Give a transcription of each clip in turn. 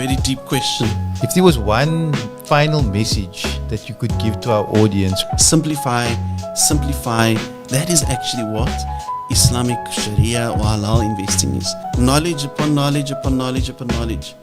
very deep question. If there was one final message that you could give to our audience, Simplify. That is actually what Islamic Sharia or halal investing is. Knowledge upon knowledge upon knowledge upon knowledge.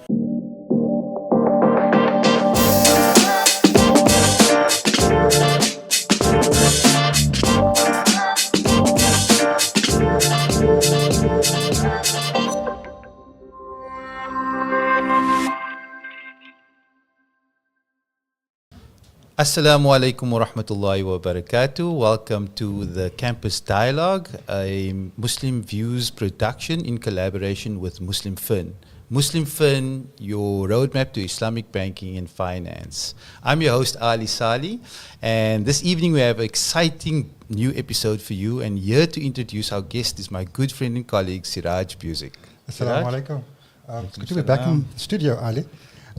Assalamu alaikum wa rahmatullahi wa barakatuh. Welcome to the Campus Dialogue, a Muslim Views production in collaboration with MuslimFin. MuslimFin, your roadmap to Islamic banking and finance. I'm your host, Ali Sali, and this evening we have an exciting new episode for you, and here to introduce our guest is my good friend and colleague, Siraj Buzik. Assalamu alaikum. It's good to be back in the studio, Ali.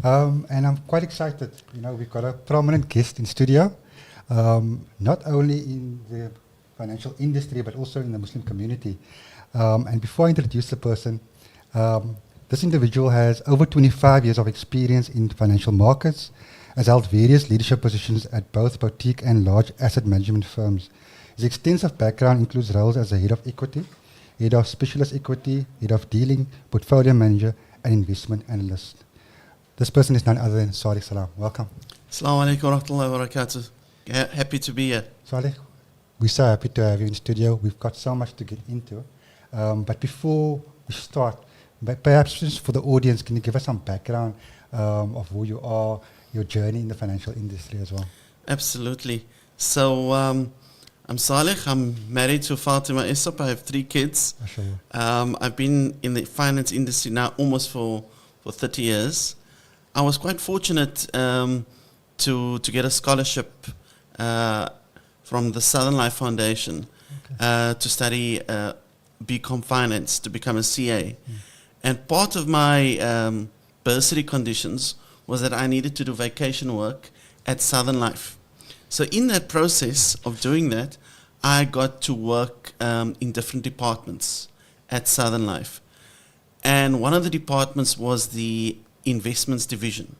And I'm quite excited. You know, we've got a prominent guest in studio, not only in the financial industry, but also in the Muslim community. And before I introduce the person, this individual has over 25 years of experience in financial markets, has held various leadership positions at both boutique and large asset management firms. His extensive background includes roles as a head of equity, head of specialist equity, head of dealing, portfolio manager, and investment analyst. This person is none other than Salih Salam. Welcome. Assalamu alaikum wa rahmatullahi wa barakatuh. Happy to be here. Salih, we're so happy to have you in studio. We've got so much to get into. But before we start, perhaps just for the audience, can you give us some background of who you are, your journey in the financial industry as well? Absolutely. So, I'm Salih. I'm married to Fatima Isop. I have 3 kids. I've been in the finance industry now almost for 30 years. I was quite fortunate to get a scholarship from the Southern Life Foundation to study BCom Finance, to become a CA. And part of my bursary conditions was that I needed to do vacation work at Southern Life. So in that process of doing that, I got to work in different departments at Southern Life. And one of the departments was the investments division.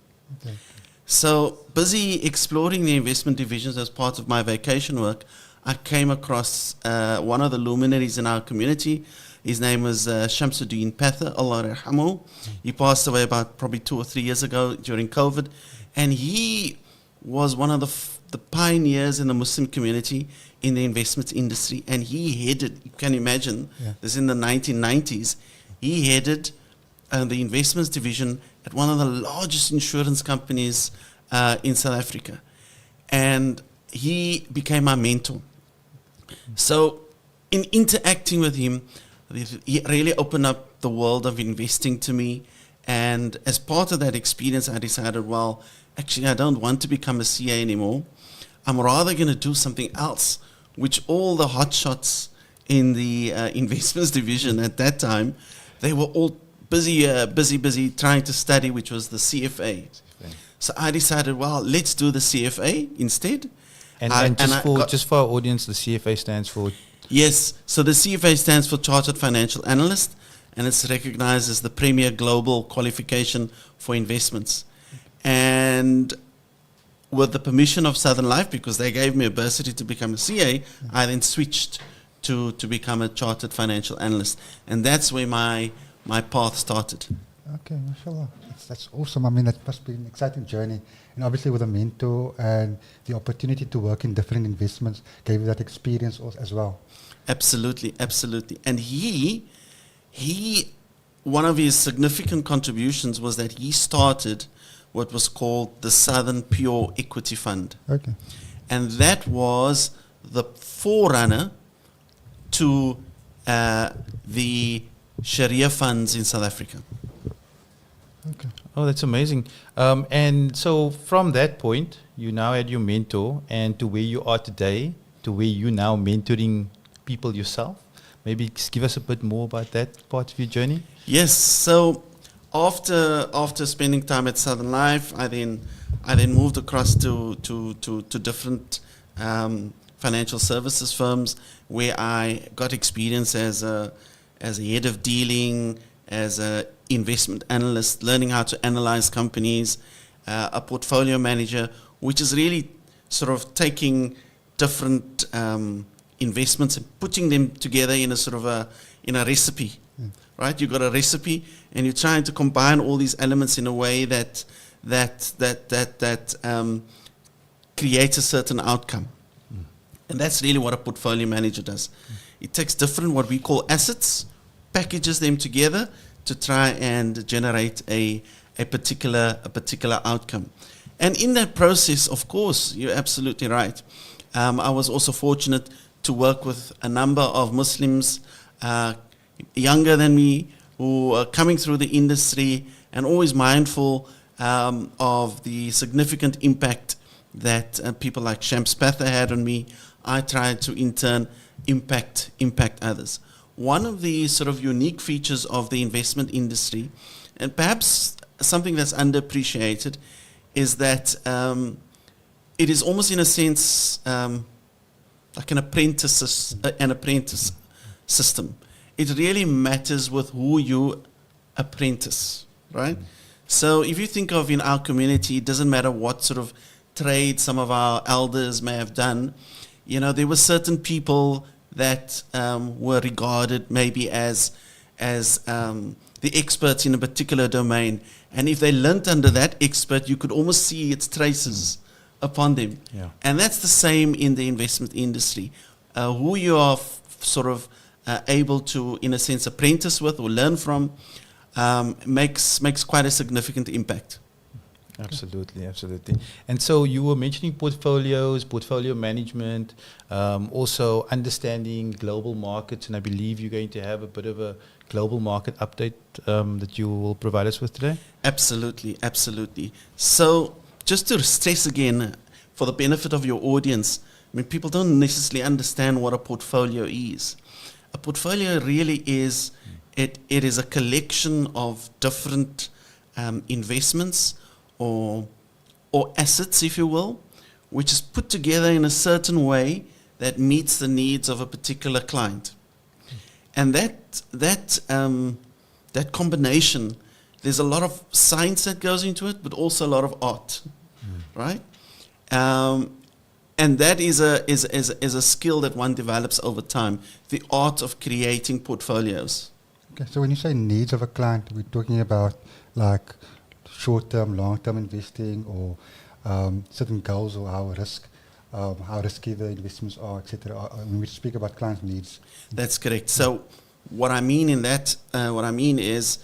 So busy exploring the investment divisions as part of my vacation work, I came across one of the luminaries in our community. His name was Shamsuddin Patha, Allah Rahmahu. He passed away about probably 2 or 3 years ago during COVID. And he was one of the pioneers in the Muslim community in the investment industry. And he headed, you can imagine, this in the 1990s, he headed the investments division at one of the largest insurance companies in South Africa. And he became my mentor. So in interacting with him, he really opened up the world of investing to me. And as part of that experience, I decided, well, actually, I don't want to become a CA anymore. I'm rather going to do something else, which all the hotshots in the investments division at that time, they were all busy trying to study, which was the CFA. So I decided, well, let's do the CFA instead. And just for our audience, the CFA stands for? Yes, so the CFA stands for Chartered Financial Analyst, and it's recognized as the premier global qualification for investments. And with the permission of Southern Life, because they gave me a bursary to become a CA, I then switched to become a Chartered Financial Analyst. And that's where my path started. Okay, mashallah. That's awesome. I mean, that must be an exciting journey. And obviously with a mentor and the opportunity to work in different investments gave you that experience as well. Absolutely. And he, one of his significant contributions was that he started what was called the Southern Pure Equity Fund. Okay. And that was the forerunner to the Sharia funds in South Africa. Okay. Oh, that's amazing. And so from that point, you now had your mentor, and to where you are today, to where you now mentoring people yourself. Maybe give us a bit more about that part of your journey. Yes. So after spending time at Southern Life, I then moved across to different financial services firms where I got experience as a head of dealing, as a investment analyst, learning how to analyze companies, a portfolio manager, which is really sort of taking different investments and putting them together in a sort of in a recipe, right? You've got a recipe and you're trying to combine all these elements in a way that creates a certain outcome. And that's really what a portfolio manager does. It takes different, what we call assets, packages them together to try and generate a particular outcome. And in that process, of course, you're absolutely right. I was also fortunate to work with a number of Muslims younger than me who are coming through the industry and always mindful of the significant impact that people like Shams Patha had on me. I tried to in turn impact others. One of the sort of unique features of the investment industry, and perhaps something that's underappreciated, is that it is almost in a sense like an apprentice system. It really matters with who you apprentice, right? So if you think of in our community, it doesn't matter what sort of trade some of our elders may have done. You know, there were certain people that were regarded maybe as the experts in a particular domain. And if they learnt under that expert, you could almost see its traces upon them. Yeah. And that's the same in the investment industry. Who you are sort of able to, in a sense, apprentice with or learn from makes quite a significant impact. Absolutely, absolutely. And so you were mentioning portfolios, portfolio management, also understanding global markets, and I believe you're going to have a bit of a global market update that you will provide us with today? Absolutely, absolutely. So just to stress again, for the benefit of your audience, I mean, people don't necessarily understand what a portfolio is. A portfolio really is, it is a collection of different investments or assets, if you will, which is put together in a certain way that meets the needs of a particular client. And that combination, there's a lot of science that goes into it, but also a lot of art, right? And that is a skill that one develops over time, the art of creating portfolios. Okay, so when you say needs of a client, we're talking about like short-term, long-term investing, or certain goals, or how risky the investments are, etc. When we speak about client needs, that's correct. So what I mean in that, is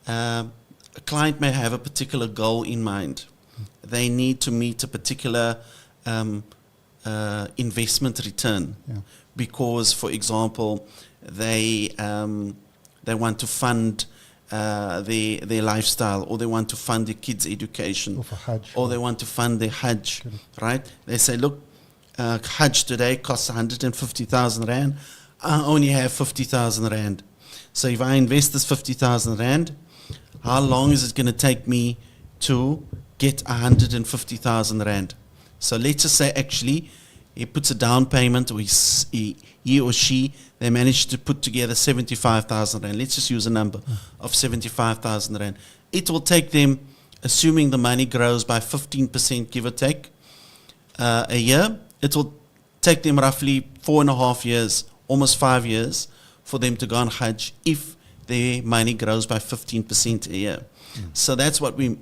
a client may have a particular goal in mind. They need to meet a particular investment return, because, for example, they want to fund their lifestyle, or they want to fund their kids' education, or for Hajj, or they want to fund their Hajj, right? They say, look, Hajj today costs 150,000 Rand. I only have 50,000 Rand. So if I invest this 50,000 Rand, how long is it going to take me to get 150,000 Rand? So let's just say actually he puts a down payment, or he or she, they manage to put together 75,000 Rand. Let's just use a number of 75,000 Rand. It will take them, assuming the money grows by 15%, give or take, a year, it will take them roughly 4.5 years, almost 5 years, for them to go on Hajj if their money grows by 15% a year. So that's what we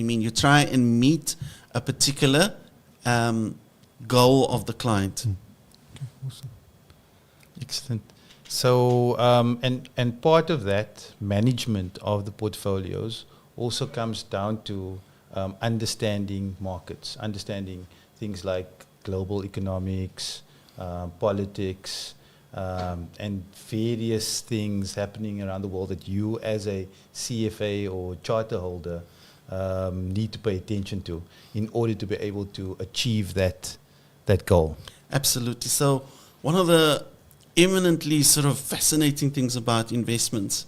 mean. You try and meet a particular goal of the client. Okay, awesome. Excellent. So, and part of that management of the portfolios also comes down to understanding markets, understanding things like global economics, politics, and various things happening around the world that you as a CFA or charter holder need to pay attention to in order to be able to achieve that goal. Absolutely. So one of the eminently sort of fascinating things about investments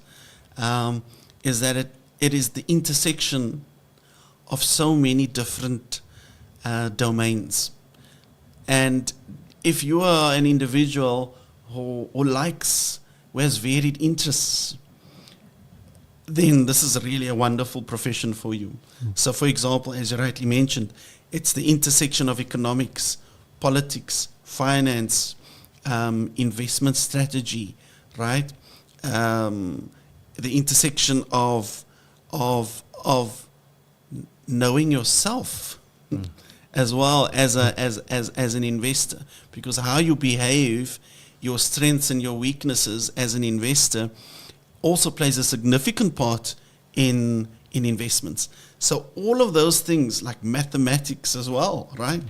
is that it is the intersection of so many different domains. And if you are an individual who has varied interests, then this is really a wonderful profession for you. So, for example, as you rightly mentioned, it's the intersection of economics, politics, finance, investment strategy, right? The intersection of knowing yourself as well as an investor, because how you behave, your strengths and your weaknesses as an investor also plays a significant part in investments. So all of those things, like mathematics as well, right?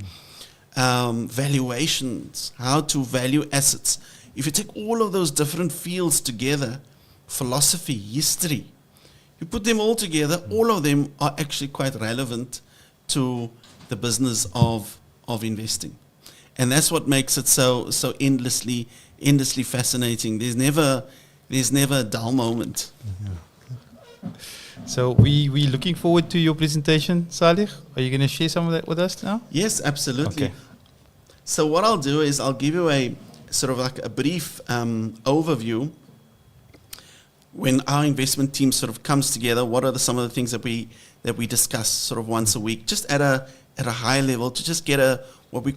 Valuations, how to value assets. If you take all of those different fields together, philosophy, history, you put them all together, all of them are actually quite relevant to the business of investing. And that's what makes it so endlessly fascinating. There's never a dull moment. So we looking forward to your presentation, Salih. Are you going to share some of that with us now? Yes, absolutely. Okay. So what I'll do is I'll give you a sort of like a brief overview. When our investment team sort of comes together, what are some of the things that we discuss sort of once a week, just at a high level, to just get let's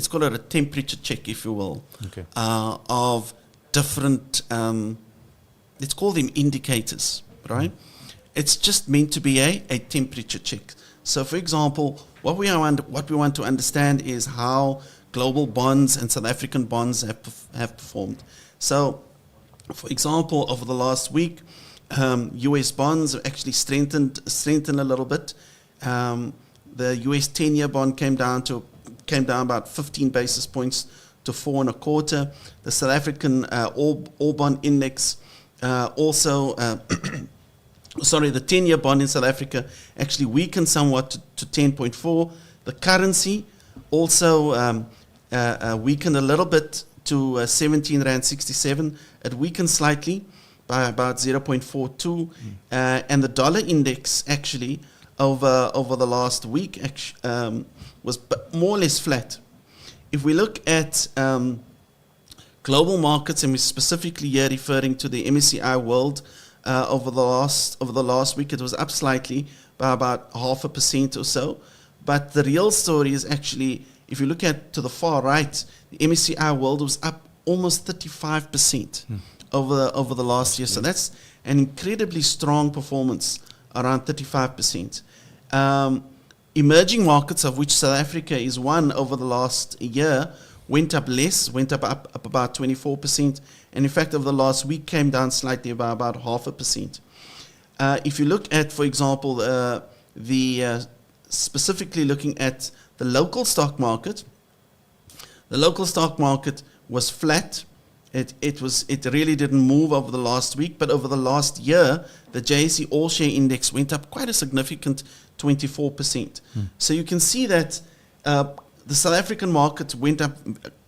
call it a temperature check, if you will, Okay. of different, let's call them indicators, right? It's just meant to be a temperature check. So, for example, what we want to understand is how global bonds and South African bonds have performed. So, for example, over the last week, U.S. bonds have actually strengthened a little bit. The U.S. 10-year bond came down about 15 basis points to 4.25. The South African all bond index also. Sorry, the 10-year bond in South Africa actually weakened somewhat to 10.4. The currency also weakened a little bit to 17 Rand 67. It weakened slightly by about 0.42. And the dollar index actually over the last week was more or less flat. If we look at global markets, and we're specifically here referring to the MSCI World, over the last week, it was up slightly by about 0.5% or so. But the real story is actually, if you look at to the far right, the MSCI World was up almost 35% over the last year. So that's an incredibly strong performance, around 35%. Emerging markets, of which South Africa is one, over the last year, went up less, went up about 24%. And in fact, over the last week, came down slightly by about 0.5%. If you look at, for example, specifically looking at the local stock market, the local stock market was flat. It really didn't move over the last week, but over the last year, the JSE All Share Index went up quite a significant 24%. So you can see that the South African market went up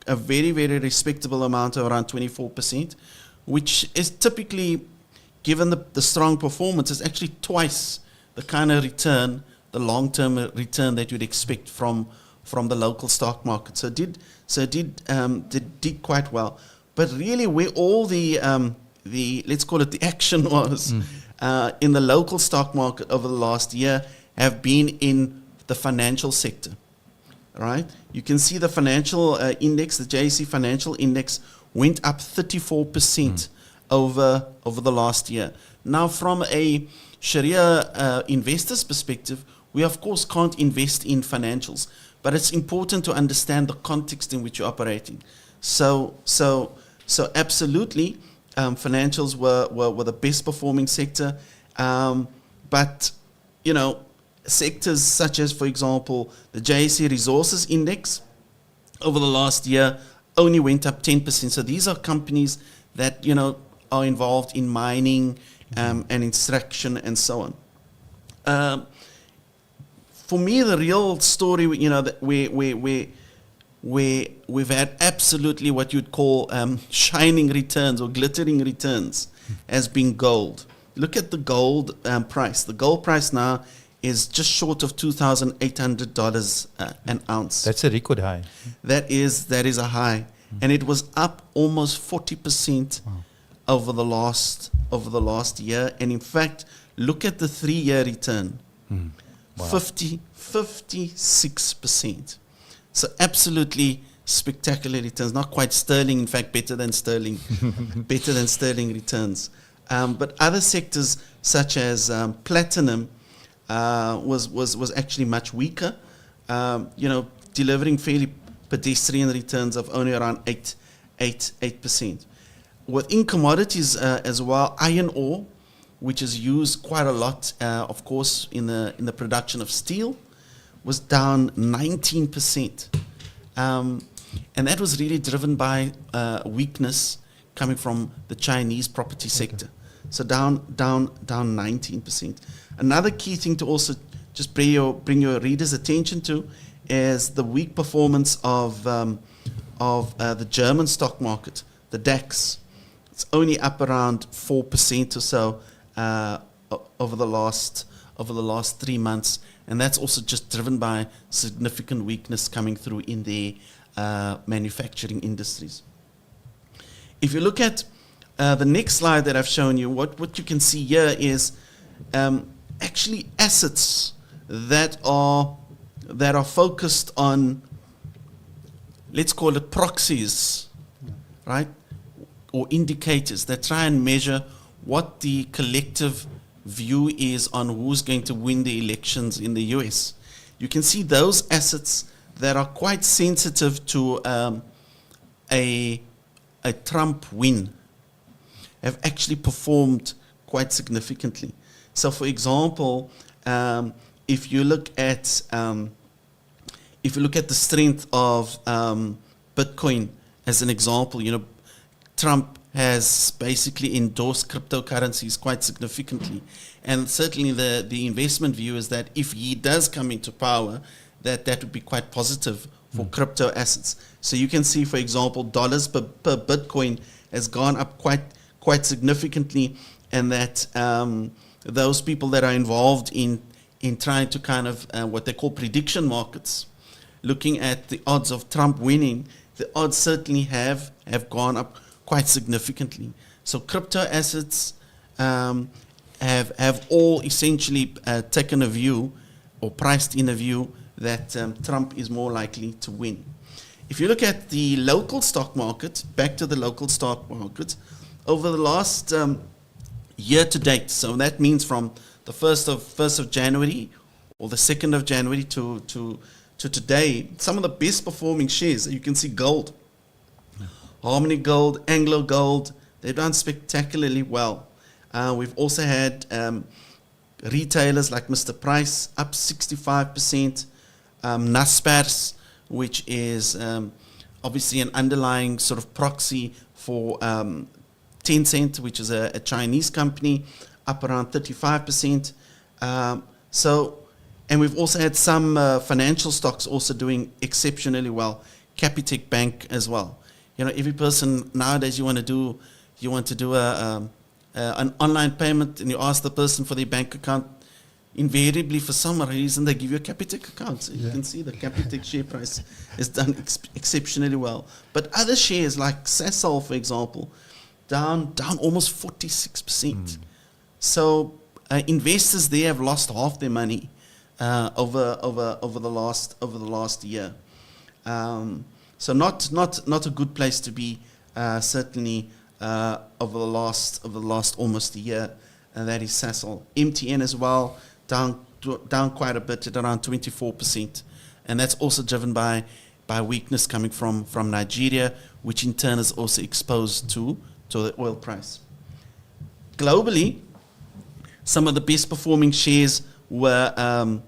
a very, very respectable amount of around 24%, which is typically, given the strong performance, is actually twice the kind of return, the long-term return that you'd expect from the local stock market. So it did quite well. But really, where all the let's call it the action was in the local stock market over the last year have been in the financial sector. Right, you can see the financial index, the JSE Financial Index, went up 34% over the last year. Now, from a Sharia investor's perspective, we of course can't invest in financials, but it's important to understand the context in which you're operating. So absolutely, financials were the best performing sector, but sectors such as, for example, the JSE Resources Index over the last year only went up 10%. So these are companies that are involved in mining and extraction and so on. For me, the real story, that we've had absolutely what you'd call shining returns or glittering returns has been gold. Look at the gold price. The gold price now is just short of $2,800 an ounce. That's a record high. That is a high. And it was up almost 40% over the last year. And in fact, look at the 3-year return. Wow. 56%. So absolutely spectacular returns. Not quite sterling, in fact, better than sterling returns. But other sectors such as platinum was actually much weaker. Delivering fairly pedestrian returns of only around 8%. Within commodities as well, iron ore, which is used quite a lot, of course, in the production of steel, was down 19%. And that was really driven by weakness coming from the Chinese property sector. So down 19%. Another key thing to also just bring your readers' attention to is the weak performance of the German stock market, the DAX. It's only up around 4% or so over the last 3 months, and that's also just driven by significant weakness coming through in the manufacturing industries. If you look at the next slide that I've shown you, what you can see here is actually assets that are focused on, let's call it proxies, right? Or indicators that try and measure what the collective view is on who's going to win the elections in the US. You can see those assets that are quite sensitive to a Trump win have actually performed quite significantly. So, for example, if you look at the strength of Bitcoin as an example, Trump has basically endorsed cryptocurrencies quite significantly, and certainly the investment view is that if he does come into power, that would be quite positive for crypto assets. So you can see, for example, dollars per Bitcoin has gone up quite significantly, and that those people that are involved in trying to kind of what they call prediction markets, looking at the odds of Trump winning, the odds certainly have gone up quite significantly. So crypto assets have all essentially taken a view or priced in a view that Trump is more likely to win. If you look at the local stock market, back to the local stock market, over the last year to date, so that means from the 1st of January or the 2nd of January to today, some of the best performing shares, you can see gold, Harmony Gold, Anglo Gold, they've done spectacularly well. We've also had retailers like Mr. Price up 65%, Naspers, which is obviously an underlying sort of proxy for Tencent, which is a Chinese company, up around 35%. And we've also had some financial stocks also doing exceptionally well. Capitec Bank as well. Every person nowadays, you want to do an online payment, and you ask the person for their bank account. Invariably, for some reason, they give you a Capitec account. So you can see the Capitec share price has done exceptionally well. But other shares like Sasol, for example, down almost 46%. So investors there have lost half their money over the last year. So not a good place to be, certainly over the last almost a year. And that is Sasol. MTN as well, down quite a bit at around 24%, and that's also driven by weakness coming from Nigeria, which in turn is also exposed to the oil price. Globally, some of the best performing shares were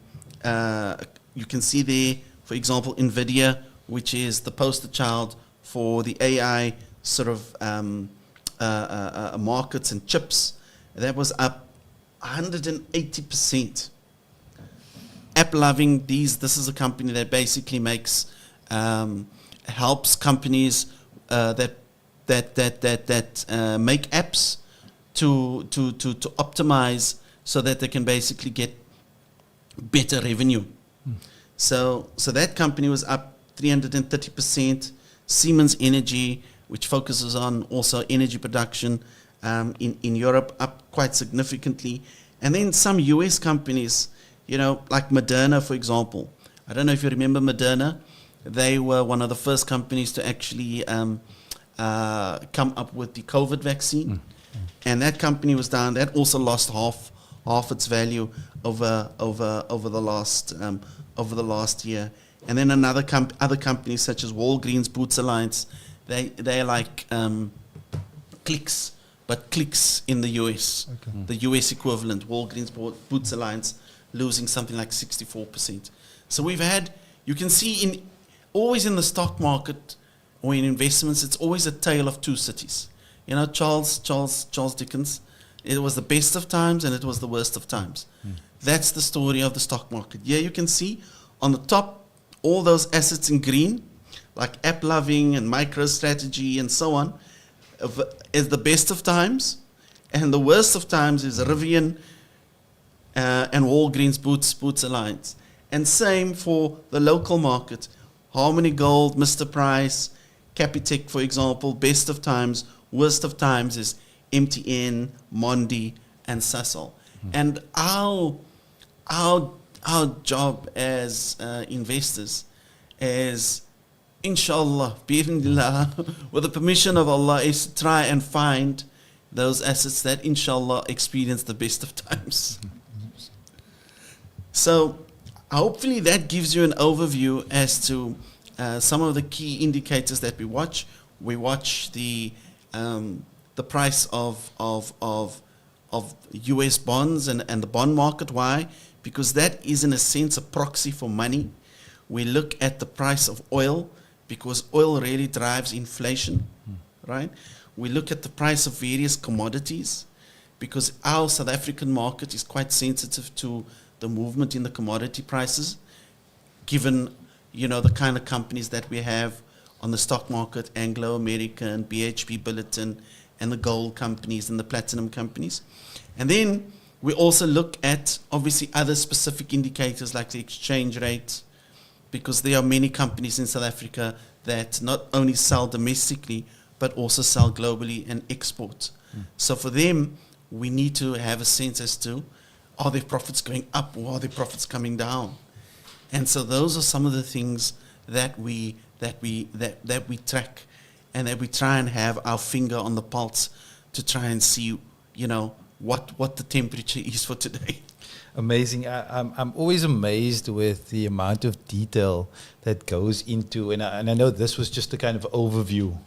you can see there, for example, Nvidia, which is the poster child for the AI sort of markets and chips. That was up 180%. AppLovin, this is a company that basically makes helps companies that make apps to optimize so that they can basically get better revenue. So that company was up 330%. Siemens Energy, which focuses on also energy production, in Europe up quite significantly. And then some US companies, like Moderna, for example. I don't know if you remember Moderna. They were one of the first companies to actually come up with the COVID vaccine. And that company was down. That also lost half its value over the last year. And then other companies such as Walgreens Boots Alliance, they're like Clicks, but Clicks in the US, the US equivalent. Walgreens Boots Alliance losing something like 64%. So we've had, you can see always in the stock market or in investments, it's always a tale of two cities. Charles Dickens, it was the best of times and it was the worst of times. That's the story of the stock market. Yeah, you can see on the top, all those assets in green, like AppLovin and MicroStrategy and so on, is the best of times. And the worst of times is Rivian and Walgreens Boots Alliance. And same for the local market. Harmony Gold, Mr. Price, Capitec, for example, best of times. Worst of times is MTN, Mondi, and Sasol. And our job as investors is, inshallah, bi'idhnillah, with the permission of Allah, is to try and find those assets that, inshallah, experience the best of times. So hopefully that gives you an overview as to some of the key indicators that we watch. We watch the price of US bonds and the bond market. Why? Because that is in a sense a proxy for money. We look at the price of oil because oil really drives inflation, right? We look at the price of various commodities because our South African market is quite sensitive to the movement in the commodity prices, given the kind of companies that we have on the stock market, Anglo American, BHP Billiton, and the gold companies and the platinum companies. And then we also look at obviously other specific indicators like the exchange rate, because there are many companies in South Africa that not only sell domestically but also sell globally and export. So for them, we need to have a sense as to, are their profits going up or are their profits coming down? And so those are some of the things that we track, and that we try and have our finger on the pulse to try and see, what the temperature is for today. Amazing. I'm always amazed with the amount of detail that goes into, and I know this was just a kind of overview,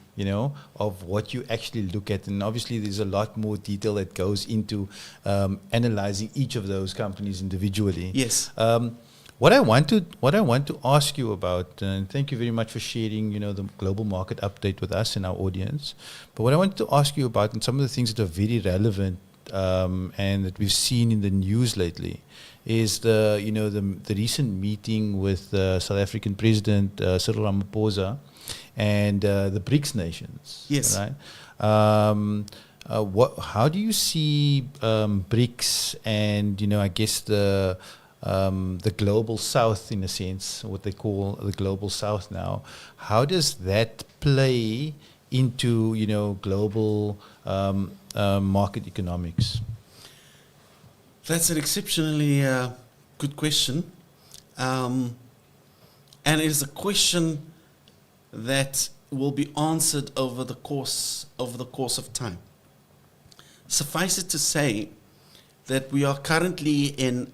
of what you actually look at. And obviously there's a lot more detail that goes into analyzing each of those companies individually. Yes. What I want to ask you about, and thank you very much for sharing, the global market update with us and our audience. But what I wanted to ask you about, and some of the things that are very relevant and that we've seen in the news lately, is the recent meeting with South African President Cyril Ramaphosa and the BRICS nations. Yes. Right. How do you see BRICS and I guess the global South, in a sense, what they call the global South now? How does that play into global market economics? That's an exceptionally good question, and it is a question that will be answered over the course of time. Suffice it to say that we are currently in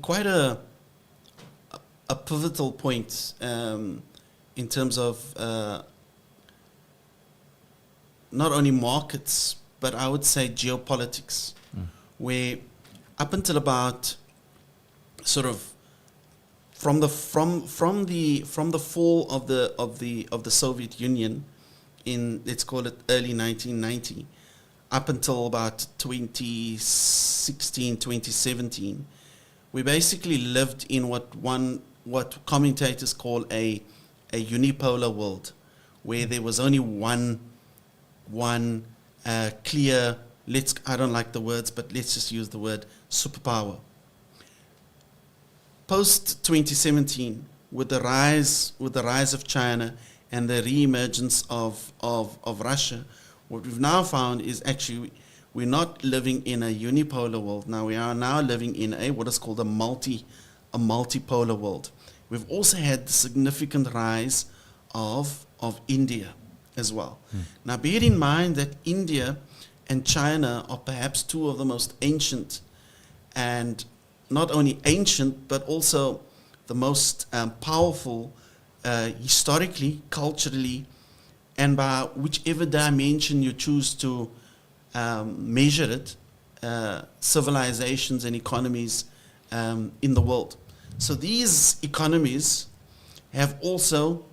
quite a pivotal point in terms of not only markets, but I would say geopolitics, where up until about sort of from the fall of the Soviet Union in, let's call it, early 1990, up until about 2016, 2017, we basically lived in what commentators call a unipolar world, where there was only one clear, I don't like the words, but let's just use the word superpower. Post 2017, with the rise of China and the re-emergence of Russia, What we've now found is actually we're not living in a unipolar world. Now we are now living in what is called a multipolar world. We've also had the significant rise of India as well. Now bear in mind that India and China are perhaps two of the most ancient, and not only ancient, but also the most powerful historically, culturally, and by whichever dimension you choose to measure it, civilizations and economies in the world. So these economies have also,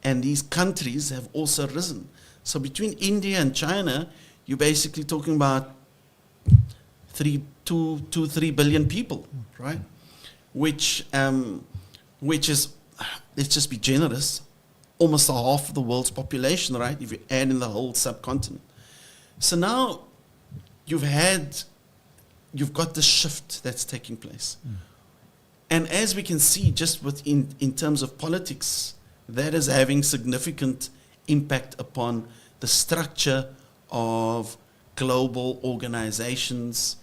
and these countries have also risen. So between India and China, you're basically talking about 3 billion people, right? Which is, let's just be generous, almost half of the world's population, right? If you add in the whole subcontinent. So now you've got the shift that's taking place. And as we can see, just in terms of politics, that is having significant impact upon the structure of global organizations,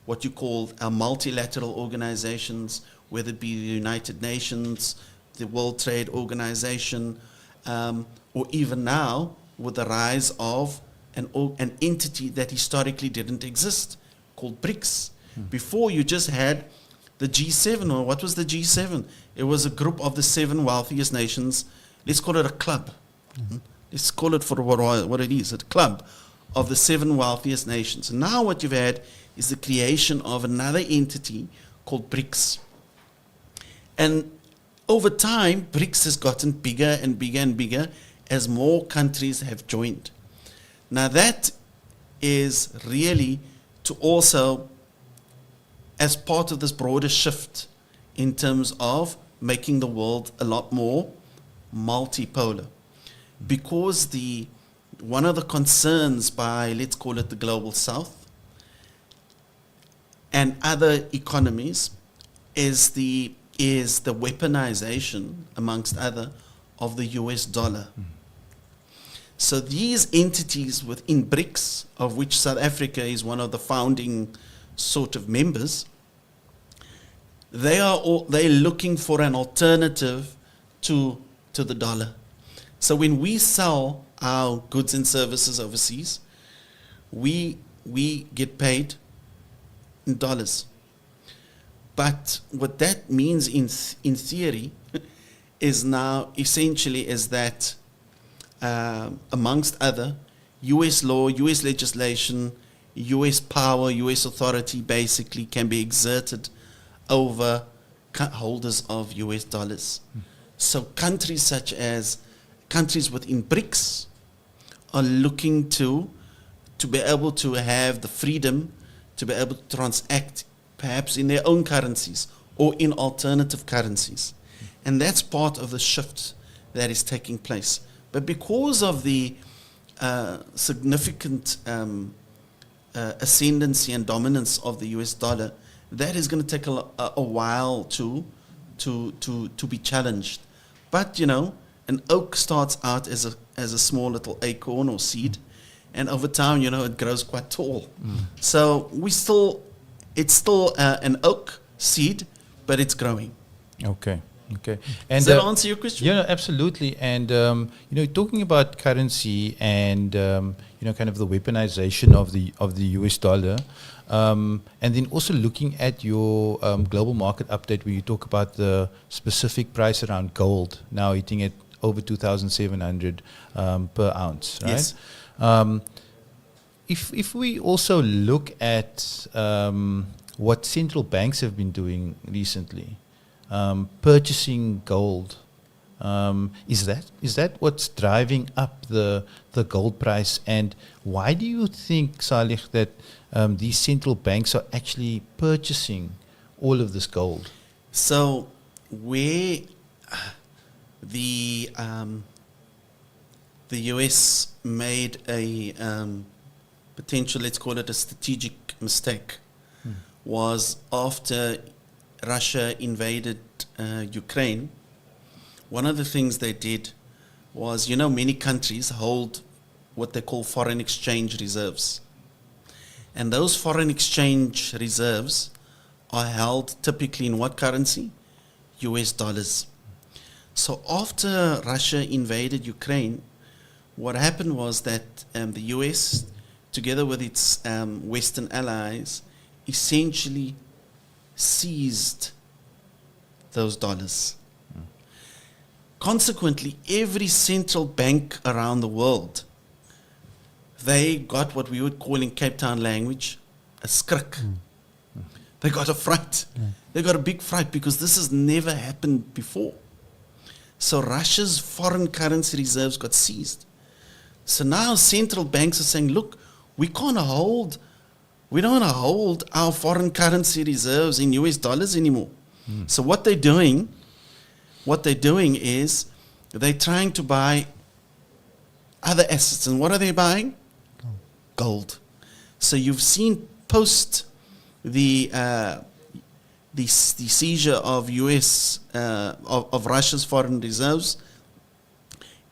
what you call multilateral organizations, whether it be the United Nations, the World Trade Organization, or even now with the rise of an entity that historically didn't exist, called BRICS. Before, you just had the G7, or what was the G7? It was a group of the 7 wealthiest nations. Let's call it a club. Let's call it for what it is, a club of the 7 wealthiest nations. And now what you've had is the creation of another entity called BRICS. And over time, BRICS has gotten bigger and bigger and bigger as more countries have joined. Now that is really to also, as part of this broader shift in terms of making the world a lot more multipolar. Because one of the concerns by, let's call it the global south, and other economies is the weaponization, amongst other, of the US dollar. So these entities within BRICS, of which South Africa is one of the founding sort of members, they're looking for an alternative to the dollar. So when we sell our goods and services overseas, we get paid in dollars. But what that means in theory is now essentially is that amongst other, US law, US legislation, US power, US authority basically can be exerted over holders of US dollars. So countries within BRICS are looking to be able to have the freedom to be able to transact perhaps in their own currencies or in alternative currencies. And that's part of the shift that is taking place. But because of the significant ascendancy and dominance of the US dollar, that is going to take a while to be challenged. But, an oak starts out as a small little acorn or seed, and over time, it grows quite tall. So it's still an oak seed, but it's growing. Okay. And does that answer your question? Yeah, absolutely. And talking about currency and kind of the weaponization of the US dollar, and then also looking at your global market update where you talk about the specific price around gold now hitting at over 2,700 per ounce, right? Yes. If we also look at what central banks have been doing recently, purchasing gold, is that what's driving up the gold price? And why do you think, Salih, that these central banks are actually purchasing all of this gold? So where the US made a potential, let's call it a strategic mistake, was after Russia invaded Ukraine. One of the things they did was, many countries hold what they call foreign exchange reserves. And those foreign exchange reserves are held typically in what currency? US dollars. So after Russia invaded Ukraine, what happened was that the US, together with its Western allies, essentially seized those dollars. Consequently, every central bank around the world, they got what we would call in Cape Town language a skrik. They got a fright. They got a big fright because this has never happened before. So Russia's foreign currency reserves got seized. So now central banks are saying, look, we don't want to hold our foreign currency reserves in US dollars anymore. So what they're doing is they're trying to buy other assets. And what are they buying? Gold. So you've seen post the seizure of of Russia's foreign reserves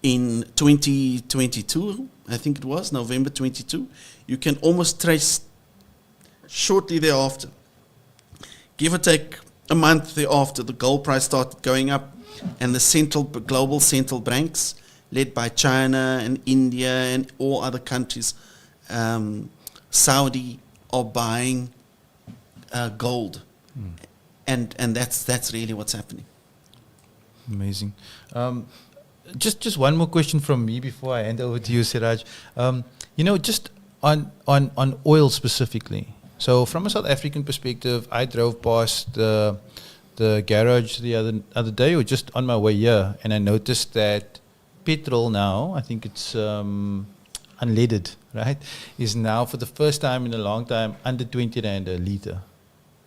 in 2022, I think it was, November 22, you can almost trace shortly thereafter, give or take a month thereafter, the gold price started going up, and the global central banks, led by China and India and all other countries, Saudi, are buying gold. And that's really what's happening. Amazing. Just one more question from me before I hand over to you, Siraj. Just on oil specifically. So from a South African perspective, I drove past the garage the other day, or just on my way here, and I noticed that petrol now, I think it's unleaded, right, is now for the first time in a long time under 20 rand a litre.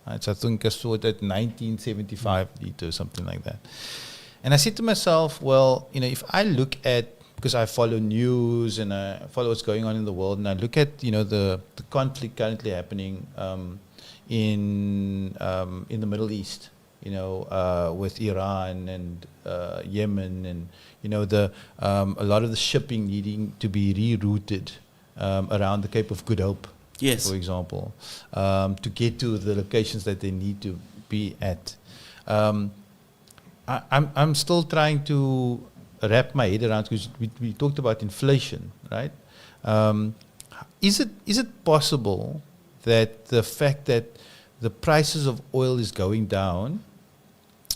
Right? So I think I saw it at 1975 litre or something like that. And I said to myself, well, if I look at, because I follow news and I follow what's going on in the world, and I look at, the conflict currently happening in the Middle East, with Iran and Yemen, and a lot of the shipping needing to be rerouted around the Cape of Good Hope, yes, for example, to get to the locations that they need to be at. I'm still trying to wrap my head around, because we talked about inflation, right? Is it possible that the fact that the prices of oil is going down,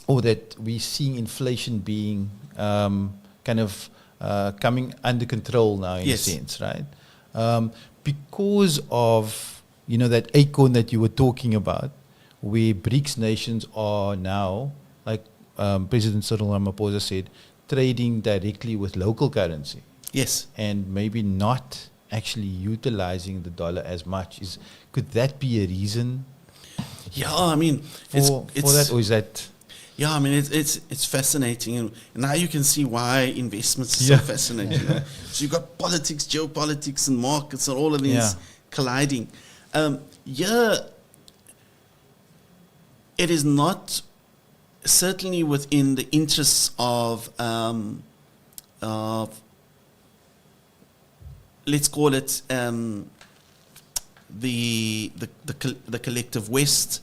or that we're seeing inflation being coming under control now, in yes, a sense, right? Because of that acorn that you were talking about, where BRICS nations are now, like President Cyril Ramaphosa said, trading directly with local currency. Yes. And maybe not actually utilizing the dollar as much. Could that be a reason? Yeah, I mean, for that, or is that? Yeah, I mean, it's fascinating, and now you can see why investments are so fascinating. So you've got politics, geopolitics, and markets, and all of these colliding. It is not certainly within the interests of let's call it the collective West,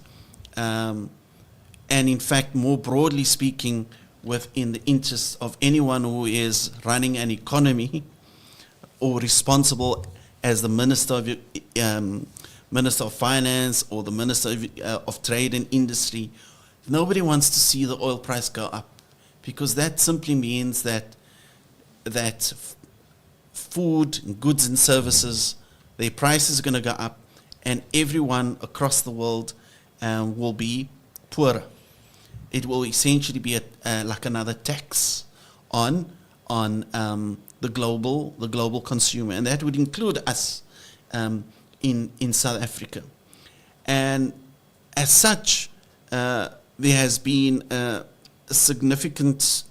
and in fact, more broadly speaking, within the interests of anyone who is running an economy or responsible as the Minister of Finance or the Minister of Trade and Industry. Nobody wants to see the oil price go up, because that simply means that food, goods and services, their prices are going to go up, and everyone across the world will be poorer. It will essentially be like another tax on the global consumer, and that would include us in South Africa. And as such, there has been a significant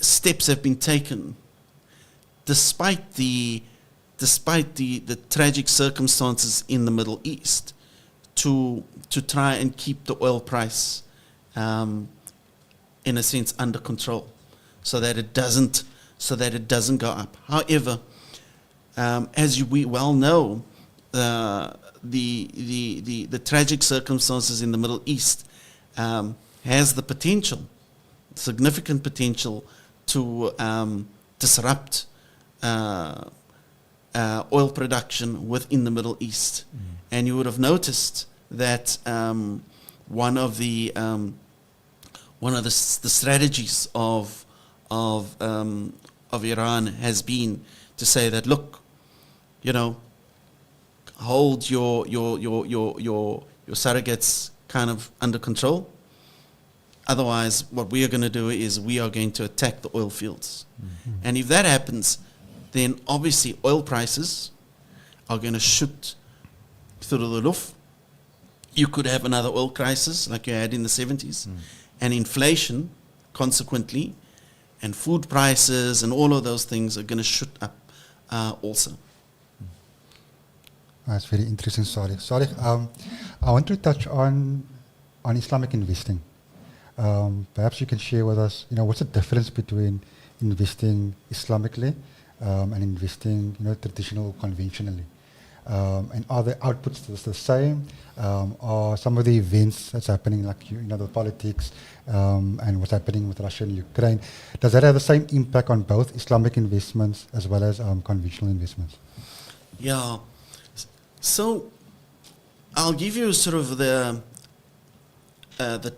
steps have been taken, despite the tragic circumstances in the Middle East, to try and keep the oil price, in a sense, under control, so that it doesn't so that it doesn't go up. However, we well know, the tragic circumstances in the Middle East has the potential, significant potential, to disrupt oil production within the Middle East. And you would have noticed that one of the strategies of Iran has been to say that, look, hold your surrogates kind of under control. Otherwise, what we are going to do is we are going to attack the oil fields. And if that happens, then obviously oil prices are going to shoot through the roof. You could have another oil crisis like you had in the 70s. And inflation, consequently, and food prices and all of those things are going to shoot up also. That's very interesting, Salih. Salih, I want to touch on Islamic investing. Perhaps you can share with us, what's the difference between investing Islamically and investing, traditional, conventionally? And are the outputs the same? Or some of the events that's happening, like the politics and what's happening with Russia and Ukraine, does that have the same impact on both Islamic investments as well as conventional investments? Yeah. So I'll give you sort of the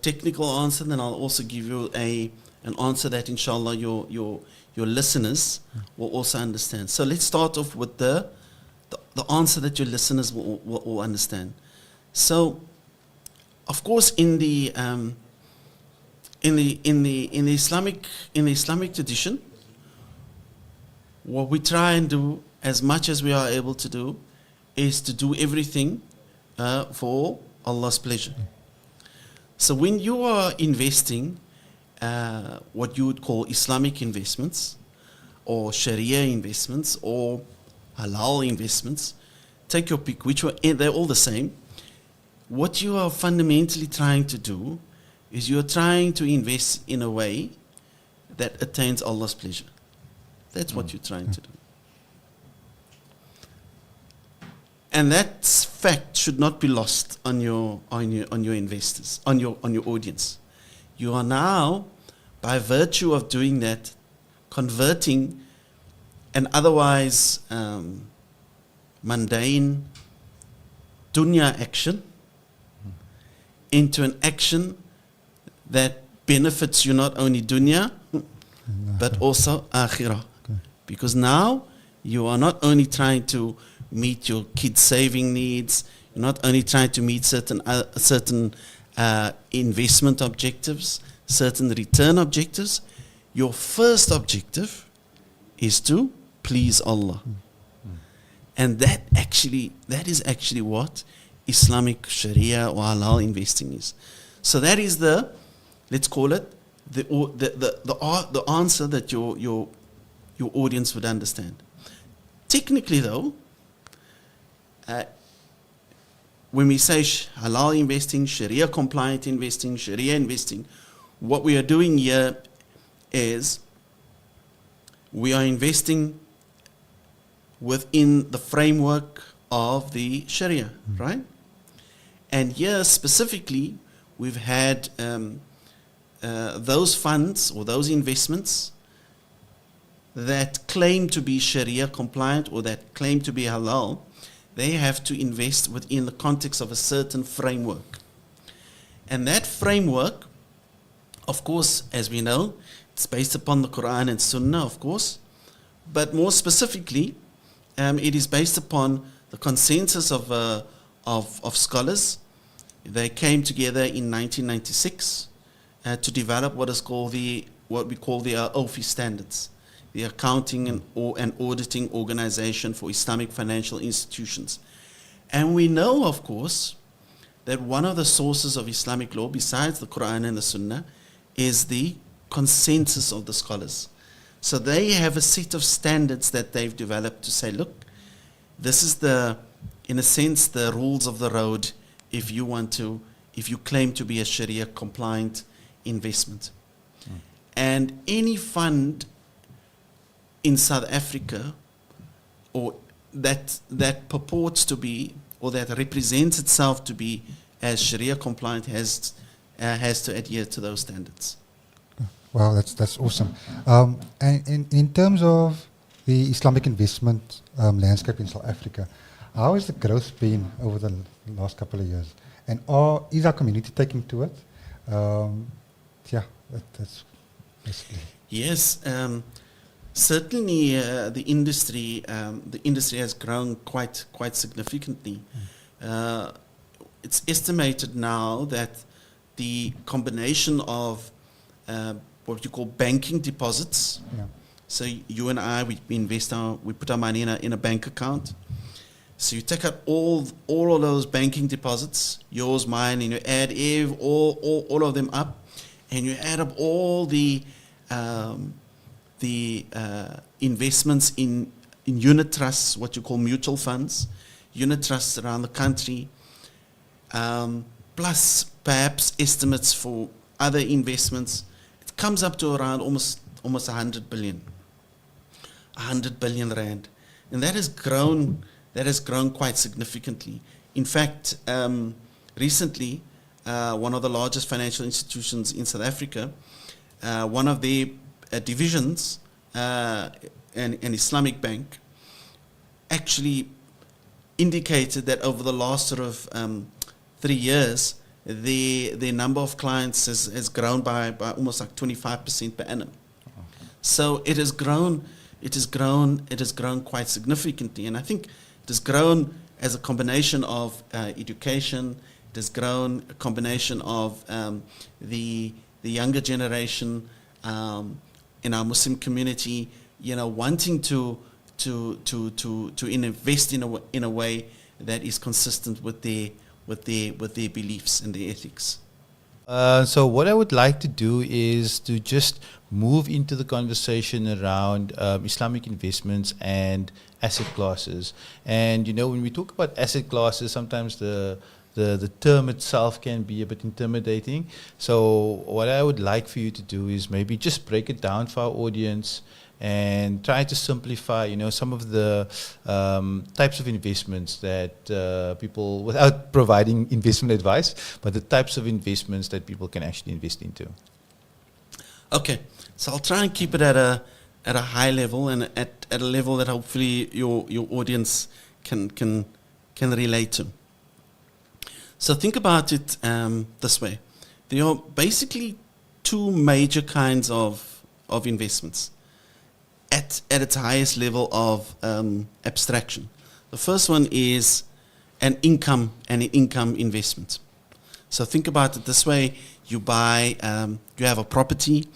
technical answer, then I'll also give you an answer that inshallah your listeners will also understand. So let's start off with the answer that your listeners will understand. So, of course, in the Islamic tradition, what we try and do as much as we are able to do is to do everything for Allah's pleasure. So when you are investing what you would call Islamic investments or Sharia investments or halal investments, take your pick, they're all the same. What you are fundamentally trying to do is you're trying to invest in a way that attains Allah's pleasure. That's what you're trying to do. And that fact should not be lost on your investors, on your audience. You are now, by virtue of doing that, converting an otherwise mundane dunya action into an action that benefits you not only dunya but also akhirah. Because now you are not only trying to meet your kids' saving needs, you're not only trying to meet certain investment objectives, certain return objectives. Your first objective is to please Allah. And that is actually what Islamic Sharia or halal investing is. So that is let's call it the answer that your audience would understand. Technically though, when we say halal investing, Sharia compliant investing, Sharia investing, what we are doing here is we are investing within the framework of the Sharia, right? And here specifically, we've had those funds or those investments that claim to be Sharia compliant or that claim to be halal. They have to invest within the context of a certain framework. And that framework, of course, as we know, it's based upon the Quran and Sunnah, of course, but more specifically, it is based upon the consensus of scholars. They came together in 1996 to develop what we call the OFI standards, the Accounting and Auditing Organization for Islamic Financial Institutions. And we know, of course, that one of the sources of Islamic law, besides the Quran and the Sunnah, is the consensus of the scholars. So they have a set of standards that they've developed to say, look, this is in a sense, the rules of the road if you claim to be a Sharia compliant investment. And any fund in South Africa, or that purports to be, or that represents itself to be as Sharia compliant, has to adhere to those standards. Wow, that's awesome. And in terms of the Islamic investment landscape in South Africa, how has the growth been over the last couple of years? And is our community taking to it? That's basically. Yes, certainly the industry has grown quite significantly. It's estimated now that the combination of what you call banking deposits. Yeah. So you and I, we put our money in a bank account. So you take out all of those banking deposits, yours, mine, and you add all of them up, and you add up all the investments in unit trusts, what you call mutual funds, unit trusts around the country, plus perhaps estimates for other investments. It comes up to around almost 100 billion rand, and that has grown quite significantly. In fact, recently, one of the largest financial institutions in South Africa, one of their divisions, an Islamic bank, actually indicated that over the last sort of 3 years, the number of clients has grown by almost like 25% per annum. Okay. So it has grown quite significantly, and I think it has grown as a combination of education. It has grown a combination of the younger generation in our Muslim community, wanting to invest in a way that is consistent with their beliefs and their ethics. So what I would like to do is to just move into the conversation around Islamic investments and asset classes. And when we talk about asset classes, sometimes the term itself can be a bit intimidating. So what I would like for you to do is maybe just break it down for our audience and try to simplify, some of the types of investments that people, without providing investment advice, but the types of investments that people can actually invest into. Okay, so I'll try and keep it at a high level and at a level that hopefully your audience can relate to. So think about it this way: there are basically two major kinds of investments at its highest level of abstraction. The first one is an income investment. So think about it this way: you buy, you have a property,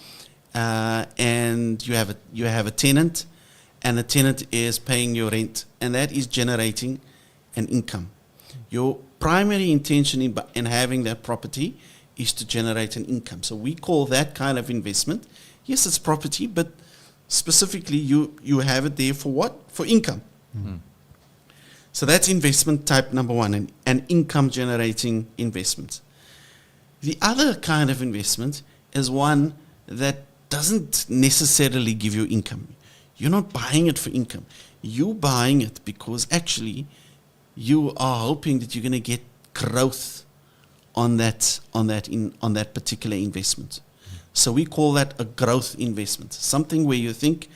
and you have a tenant, and the tenant is paying your rent, and that is generating an income. Your primary intention in having that property is to generate an income. So we call that kind of investment. Yes, it's property, but specifically you have it there for what? For income. Mm-hmm. So that's investment type number one, an income generating investment. The other kind of investment is one that doesn't necessarily give you income. You're not buying it for income. You're buying it because actually you are hoping that you're going to get growth on that particular investment. So we call that a growth investment. Something where you think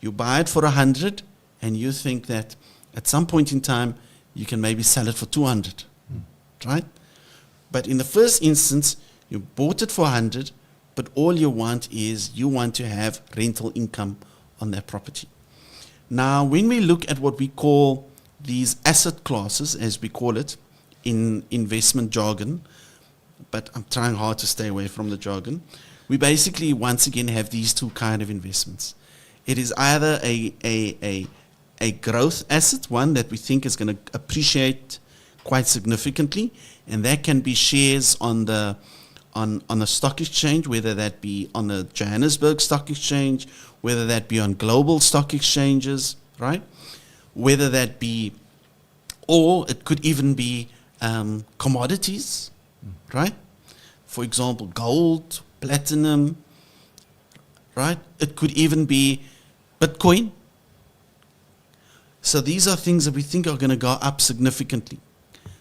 you buy it for 100 and you think that at some point in time you can maybe sell it for 200, right? But in the first instance, you bought it for 100, but all you want to have rental income on that property. Now, when we look at what we call these asset classes, as we call it in investment jargon, but I'm trying hard to stay away from the jargon, we basically once again have these two kind of investments. It is either a growth asset, one that we think is going to appreciate quite significantly, and that can be shares on the stock exchange, whether that be on the Johannesburg Stock Exchange, whether that be on global stock exchanges, right? Whether that be, or it could even be commodities, right? For example, gold, platinum, right? It could even be Bitcoin. So these are things that we think are going to go up significantly.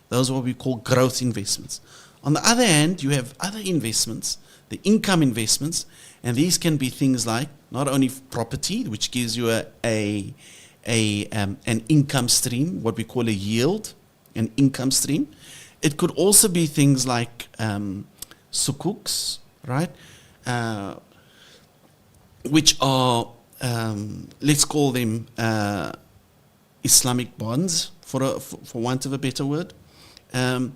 Those are what we call growth investments. On the other hand, you have other investments, the income investments, and these can be things like not only property, which gives you an income stream, what we call a yield, an income stream. It could also be things like sukuks, right? Which are, let's call them Islamic bonds, for want of a better word. And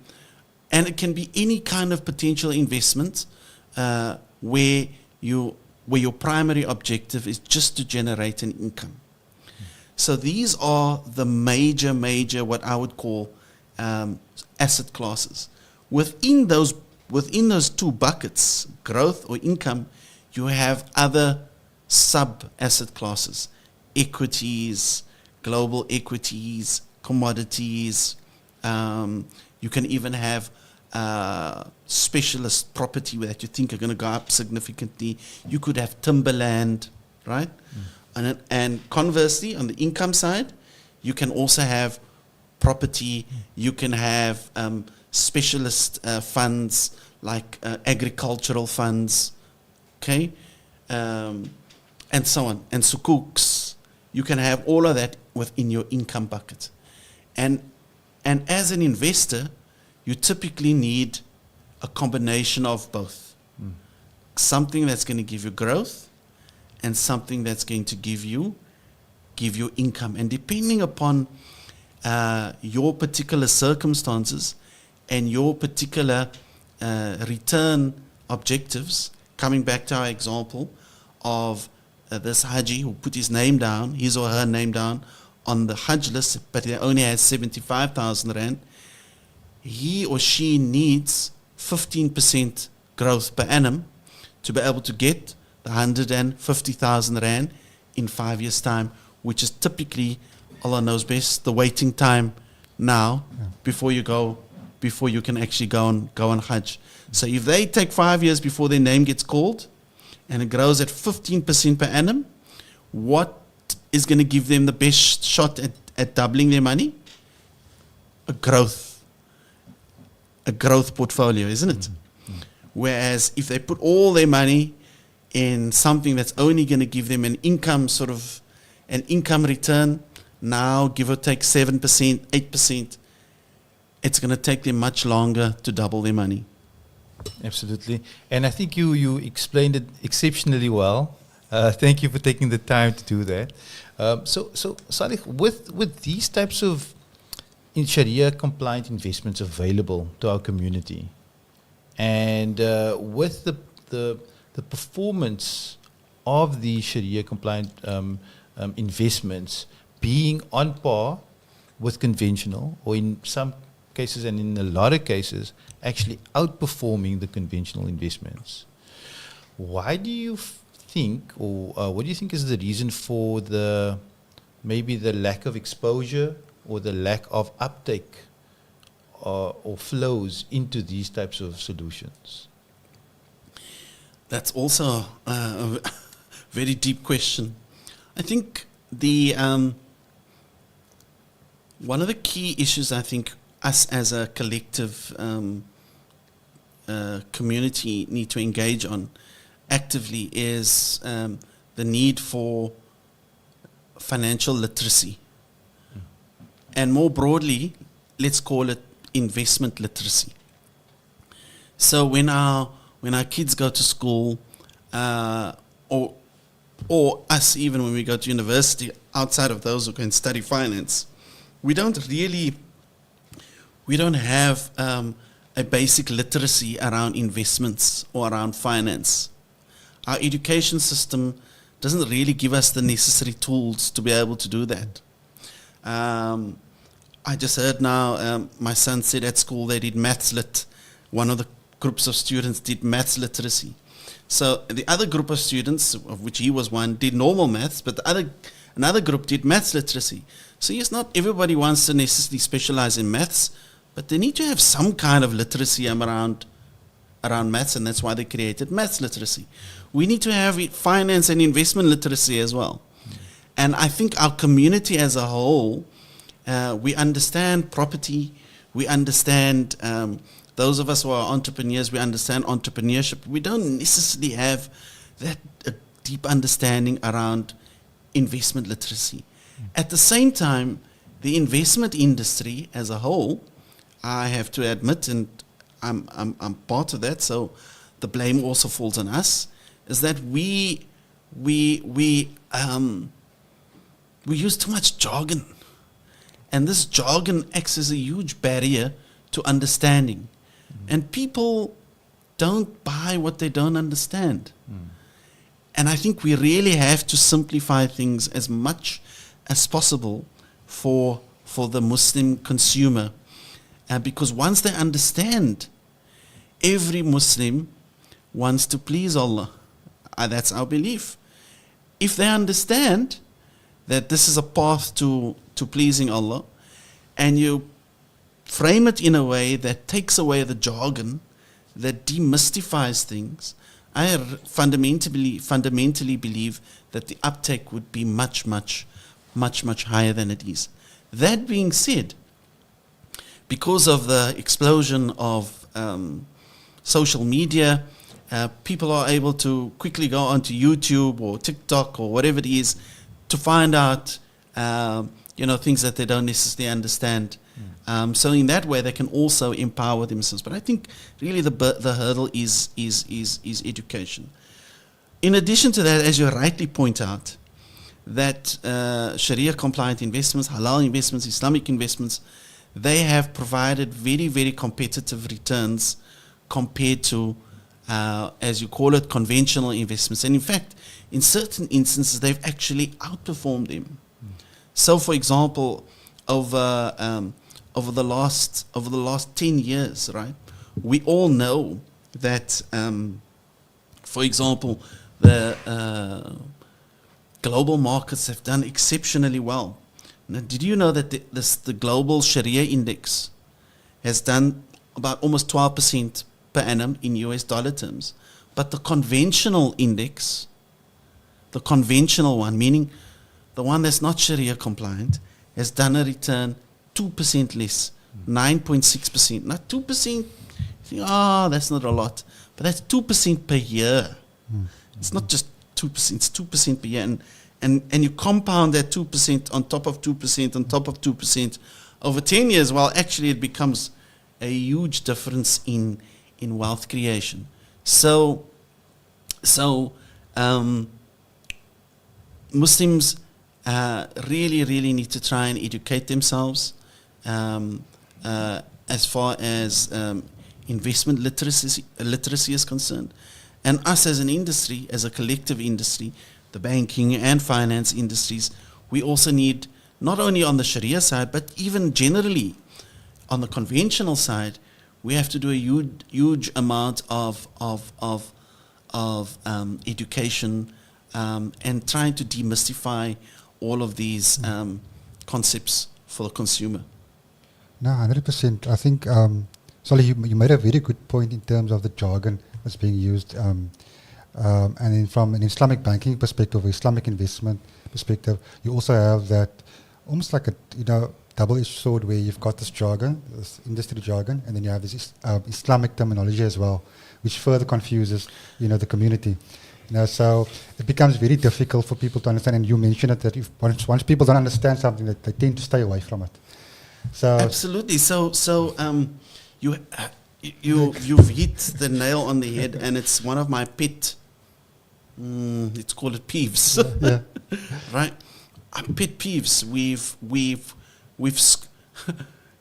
it can be any kind of potential investment where your primary objective is just to generate an income. So these are the major, what I would call asset classes. Within those two buckets, growth or income, you have other sub-asset classes, equities, global equities, commodities. You can even have specialist property that you think are going to go up significantly. You could have timberland, right? And conversely, on the income side, you can also have property. You can have specialist funds like agricultural funds, okay, and so on, and sukuks. You can have all of that within your income bucket. And as an investor, you typically need a combination of both. Something that's going to give you growth and something that's going to give you income. And depending upon your particular circumstances and your particular return objectives, coming back to our example of this Haji who put his or her name down on the Hajj list, but he only has 75,000 Rand, he or she needs 15% growth per annum to be able to get the 150,000 Rand in 5 years' time, which is typically, Allah knows best, the waiting time now before you can actually go on Hajj. So if they take 5 years before their name gets called and it grows at 15% per annum, what is going to give them the best shot at doubling their money? A growth portfolio, isn't it? Whereas if they put all their money in something that's only going to give them an income return, now give or take 7%, 8%, it's going to take them much longer to double their money. Absolutely. And I think you explained it exceptionally well. Thank you for taking the time to do that. So Salih, with these types of Sharia compliant investments available to our community, and with the performance of the Sharia compliant investments being on par with conventional, or in some cases and in a lot of cases actually outperforming the conventional investments, why do you think, or what do you think is the reason for maybe the lack of exposure or the lack of uptake or flows into these types of solutions? That's also a very deep question. I think one of the key issues I think us as a collective community need to engage on actively is the need for financial literacy. And more broadly, let's call it investment literacy. So when our kids go to school, or us even when we go to university, outside of those who can study finance, we don't have a basic literacy around investments or around finance. Our education system doesn't really give us the necessary tools to be able to do that. I just heard now, my son said at school they did maths lit. One of the groups of students did maths literacy. So the other group of students, of which he was one, did normal maths, but another group did maths literacy. So yes, not everybody wants to necessarily specialize in maths, but they need to have some kind of literacy around maths, and that's why they created maths literacy. We need to have finance and investment literacy as well. And I think our community as a whole, we understand property, we understand, those of us who are entrepreneurs, we understand entrepreneurship. We don't necessarily have that deep understanding around investment literacy. At the same time, the investment industry as a whole, I have to admit, and I'm part of that, so the blame also falls on us, is that we use too much jargon. And this jargon acts as a huge barrier to understanding. And people don't buy what they don't understand. And I think we really have to simplify things as much as possible for the Muslim consumer. Because once they understand, every Muslim wants to please Allah. That's our belief. If they understand that this is a path to pleasing Allah, and you frame it in a way that takes away the jargon, that demystifies things, I fundamentally believe that the uptake would be much higher than it is. That being said, because of the explosion of social media, people are able to quickly go onto YouTube or TikTok or whatever it is to find out things that they don't necessarily understand. So in that way, they can also empower themselves. But I think really the hurdle is education. In addition to that, as you rightly point out, that Sharia-compliant investments, halal investments, Islamic investments, they have provided very, very competitive returns compared to, as you call it, conventional investments. And in fact, in certain instances, they've actually outperformed them. So, for example, over the last 10 years, right? We all know that, for example, the global markets have done exceptionally well. Now, did you know that the global Sharia index has done about almost 12% per annum in US dollar terms? But the conventional index, the conventional one, meaning the one that's not Sharia compliant, has done a return 2% less, 9.6%. Not 2%, you think, that's not a lot. But that's 2% per year. It's not just 2%, it's 2% per year. And you compound that 2% on top of 2% on top of 2% over 10 years, well, actually it becomes a huge difference in wealth creation. So Muslims really need to try and educate themselves as far as investment literacy is concerned. And us as an industry, as a collective industry, the banking and finance industries, we also need, not only on the Sharia side, but even generally on the conventional side, we have to do a huge amount of education and trying to demystify all of these concepts for the consumer. No, 100%. I think, Solly, you made a very good point in terms of the jargon that's being used. And then from an Islamic banking perspective, Islamic investment perspective, you also have that almost like a double-edged sword where you've got this jargon, this industry jargon, and then you have this Islamic terminology as well, which further confuses the community. So it becomes very difficult for people to understand. And you mentioned it, that if once people don't understand something, that they tend to stay away from it. So absolutely. So you've hit the nail on the head, and it's one of my pet. Let's call it peeves, right? Pet peeves. We've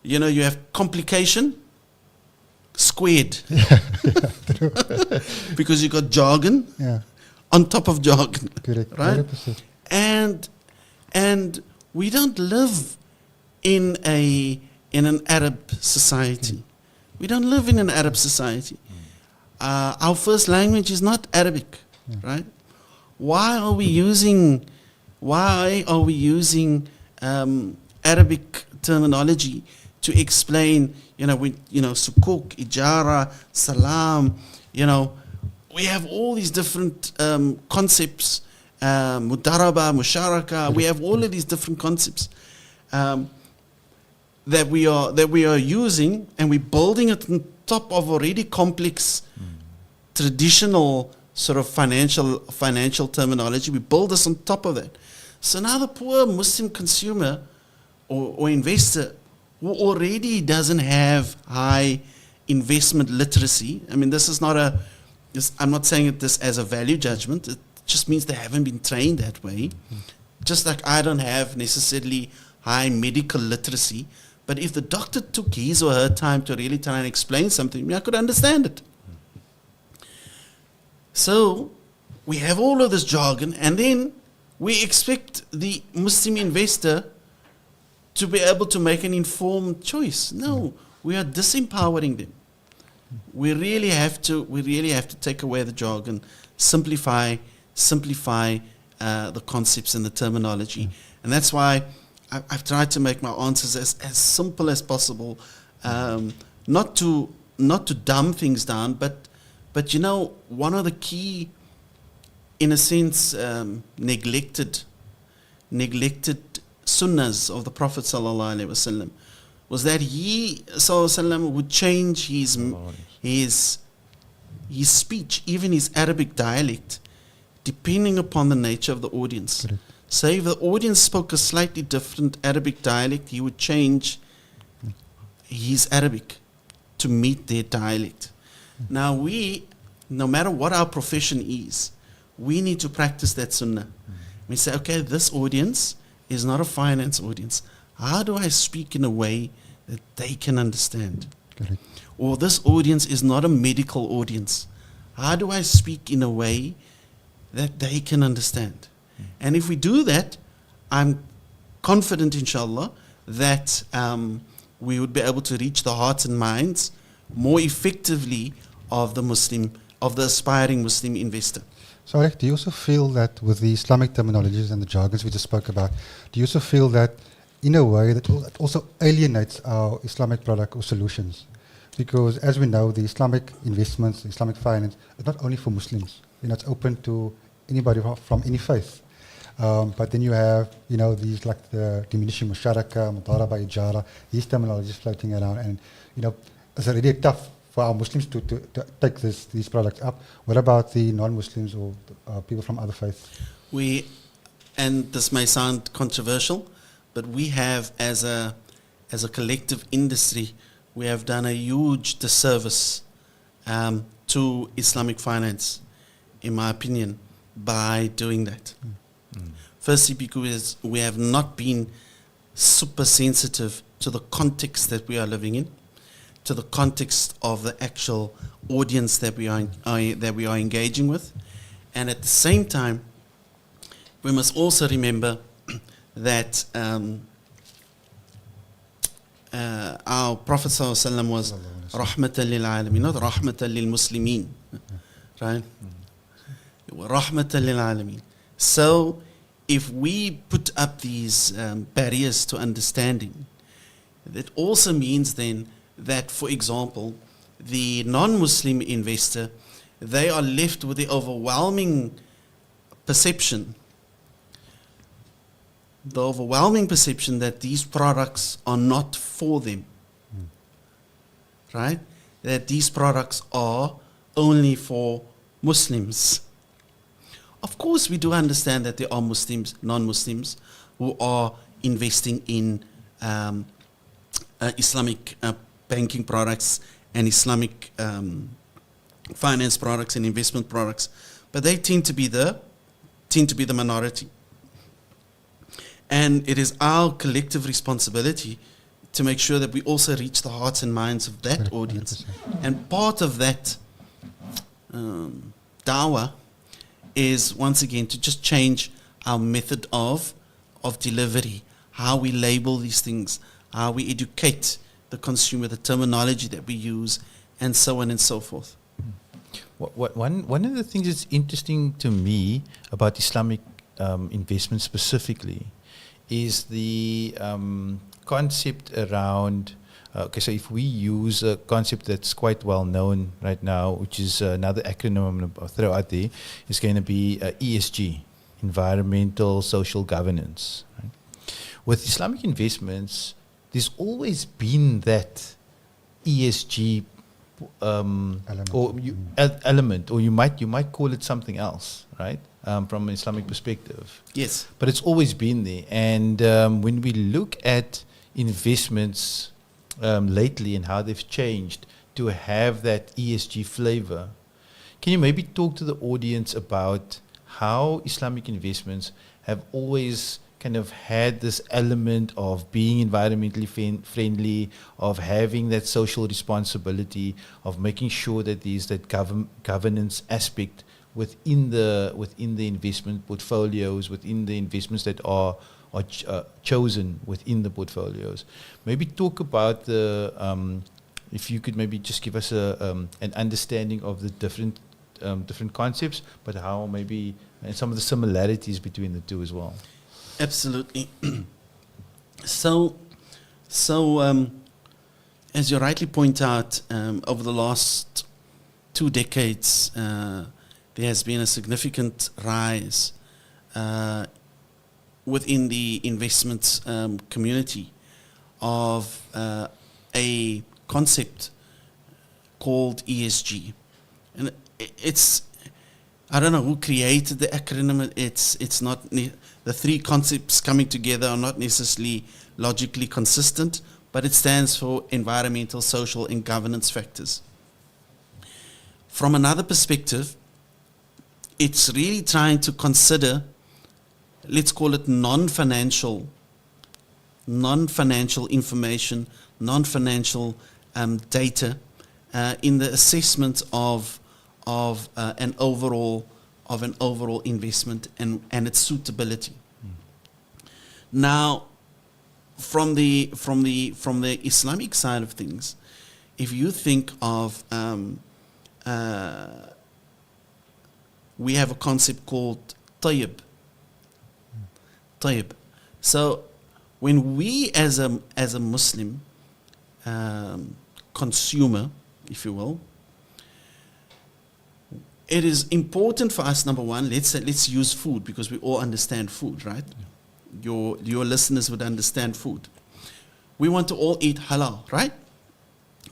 you have complication squared because you got jargon on top of jargon. Correct. Right? 100%. And we don't live in an Arab society. We don't live in an Arab society. Our first language is not Arabic, right? Why are we using Arabic terminology to explain, sukuk, ijara, salam, we have all these different concepts mudaraba, musharaka. We have all of these different concepts that we are using, and we're building it on top of already complex traditional sort of financial terminology. We build this on top of that. So now the poor Muslim consumer or investor who already doesn't have high investment literacy. I mean, this is not I'm not saying this as a value judgment. It just means they haven't been trained that way. Just like I don't have necessarily high medical literacy, but if the doctor took his or her time to really try and explain something, I could understand it. So we have all of this jargon, and then we expect the Muslim investor to be able to make an informed choice. No, we are disempowering them. We really have to take away the jargon, simplify the concepts and the terminology, and that's why I've tried to make my answers as simple as possible, not to dumb things down, but one of the key, in a sense, neglected sunnahs of the Prophet ﷺ was that he ﷺ would change his speech, even his Arabic dialect, depending upon the nature of the audience. Correct. So if the audience spoke a slightly different Arabic dialect, he would change his Arabic to meet their dialect. Now no matter what our profession is, we need to practice that sunnah. We say, okay, this audience is not a finance audience. How do I speak in a way that they can understand? Correct. Or this audience is not a medical audience. How do I speak in a way that they can understand? And if we do that, I'm confident, inshallah, that we would be able to reach the hearts and minds more effectively of the aspiring Muslim investor. So, Alec, do you also feel that with the Islamic terminologies and the jargons we just spoke about, do you also feel that in a way that also alienates our Islamic product or solutions? Because as we know, the Islamic investments, the Islamic finance, is not only for Muslims. It's open to anybody from any faith. But then you have, these like the diminishing musharaka, mudaraba, ijara, these terminologies floating around, and it's already tough for our Muslims to take these products up. What about the non-Muslims or people from other faiths? And this may sound controversial, but we have, as a collective industry, we have done a huge disservice to Islamic finance, in my opinion, by doing that. Firstly, because we have not been super sensitive to the context that we are living in, to the context of the actual audience that we are engaging with, and at the same time, we must also remember that our Prophet ﷺ was rahmatan lil alamin, not rahmatan lil muslimin, right? Rahmatan lil alamin. So, if we put up these barriers to understanding, that also means then that, for example, the non-Muslim investor, they are left with the overwhelming perception that these products are not for them, right? That these products are only for Muslims. Of course, we do understand that there are Muslims, non-Muslims, who are investing in Islamic banking products and Islamic finance products and investment products, but they tend to be the minority. And it is our collective responsibility to make sure that we also reach the hearts and minds of that audience. 100%. And part of that dawah is, once again, to just change our method of delivery, how we label these things, how we educate the consumer, the terminology that we use, and so on and so forth. One of the things that's interesting to me about Islamic investment specifically is the concept around, so if we use a concept that's quite well known right now, which is another acronym I'm going to throw out there, is going to be ESG. environmental, social governance. Right? With Islamic investments, there's always been that ESG element, or you might call it something else, right? From an Islamic perspective. Yes. But it's always been there. And when we look at investments lately and how they've changed to have that ESG flavor, can you maybe talk to the audience about how Islamic investments have always kind of had this element of being environmentally friendly, of having that social responsibility, of making sure that there's that governance aspect within the investment portfolios, within the investments that are chosen within the portfolios. Maybe talk about the if you could maybe just give us an understanding of the different concepts, but how maybe and some of the similarities between the two as well. Absolutely. So, as you rightly point out, over the last 2 decades, there has been a significant rise within the investments community of a concept called ESG, and it's, I don't know who created the acronym. It's not the 3 concepts coming together are not necessarily logically consistent, but it stands for environmental, social, and governance factors. From another perspective, it's really trying to consider, let's call it non-financial information, non-financial data in the assessment of an overall investment and its suitability. Now, from the Islamic side of things, if you think of we have a concept called tayyib. So when we as a Muslim consumer, if you will, it is important for us, number one, let's use food, because we all understand food, right? Yeah. Your listeners would understand food. We want to all eat halal, right?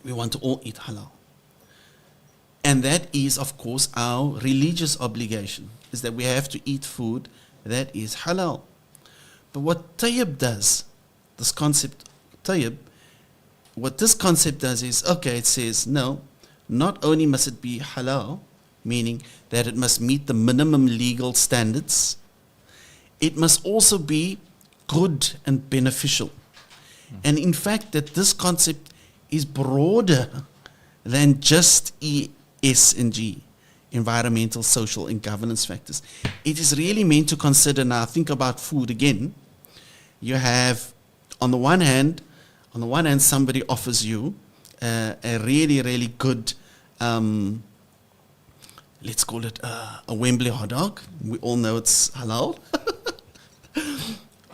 We want to all eat halal. And that is, of course, our religious obligation, is that we have to eat food that is halal. But what tayyib does, this concept tayyib, what this concept does is, okay, it says, no, not only must it be halal, meaning that it must meet the minimum legal standards, it must also be good and beneficial. And in fact, that this concept is broader than just ESG, environmental, social, and governance factors. It is really meant to consider, now think about food again. You have, on the one hand, somebody offers you a really, really good, let's call it a Wembley hot dog. We all know it's halal.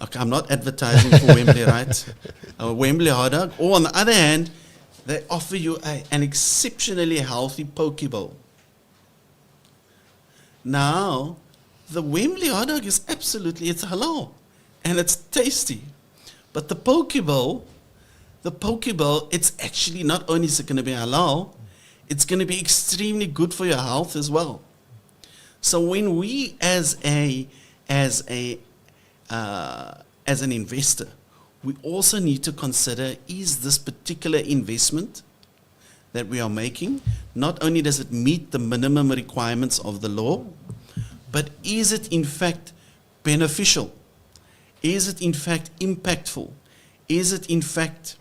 Okay, I'm not advertising for Wembley, right? A Wembley hot dog. Or on the other hand, they offer you an exceptionally healthy poke bowl. Now, the Wembley hot dog is absolutely, it's halal. And it's tasty. But the poke bowl, it's actually not only is it going to be halal, it's going to be extremely good for your health as well. So when we as an investor, we also need to consider, is this particular investment that we are making, not only does it meet the minimum requirements of the law, but is it in fact beneficial? Is it in fact impactful? Is it in fact